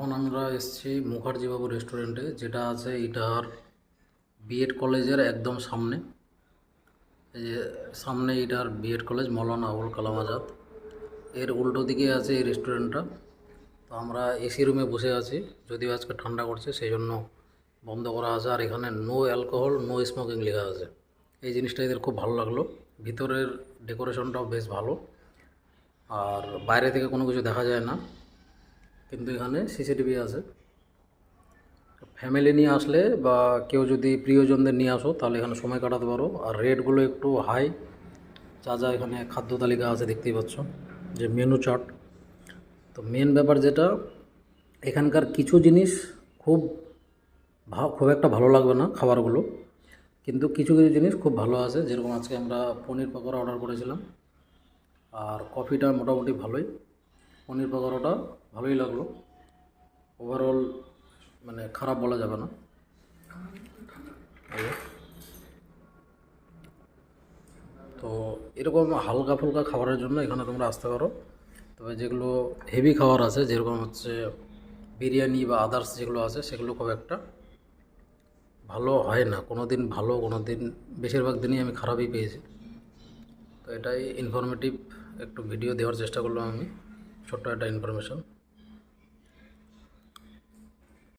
এখন আমরা এসেছি মুখার্জি বাবু রেস্টুরেন্টে, যেটা আছে ইটাহার বিএড কলেজের একদম সামনে। এই যে সামনে ইটাহার বিএড কলেজ, মৌলানা আবুল কালাম আজাদ, এর উল্টো দিকে আছে এই রেস্টুরেন্টটা। তো আমরা এসি রুমে বসে আছি, যদিও আজকে ঠান্ডা করছে সেই জন্য বন্ধ করা আছে। আর এখানে নো অ্যালকোহল নো স্মোকিং লেখা আছে। এই জিনিসটা এদের খুব ভালো লাগলো। ভিতরের ডেকোরেশনটাও বেশ ভালো, আর বাইরে থেকে কোনো কিছু দেখা যায় না, কিন্তু এখানে সিসিটিভি আছে। ফ্যামিলি নিয়ে আসলে বা কেউ যদি প্রিয়জনদের নিয়ে আসো তাহলে এখানে সময় কাটাতে পারো। আর রেটগুলো একটু হাই। যা যা এখানে খাদ্য তালিকা আছে দেখতেই পাচ্ছ, যে মেনু চার্ট। তো মেন ব্যাপার যেটা, এখানকার কিছু জিনিস খুব খুব একটা ভালো লাগবে না খাবারগুলো, কিন্তু কিছু কিছু জিনিস খুব ভালো আছে। যেরকম আজকে আমরা পনির পকোড়া অর্ডার করেছিলাম, আর কফিটা মোটামুটি ভালোই। পনির পকোড়াটা ভালোই লাগলো। ওভারঅল মানে খারাপ বলা যাবে না। তো এরকম হালকা ফুলকা খাবারের জন্য এখানে তোমরা আসতে পারো। তবে যেগুলো হেভি খাবার আছে, যেরকম হচ্ছে বিরিয়ানি বা আদার্স যেগুলো আছে, সেগুলো খুব একটা ভালো হয় না। কোনো দিন ভালো, কোনো দিন, বেশিরভাগ দিনই আমি খারাপই পেয়েছি। তো এটাই ইনফরমেটিভ একটু ভিডিও দেওয়ার চেষ্টা করলাম আমি, ছোট্ট একটা ইনফরমেশন।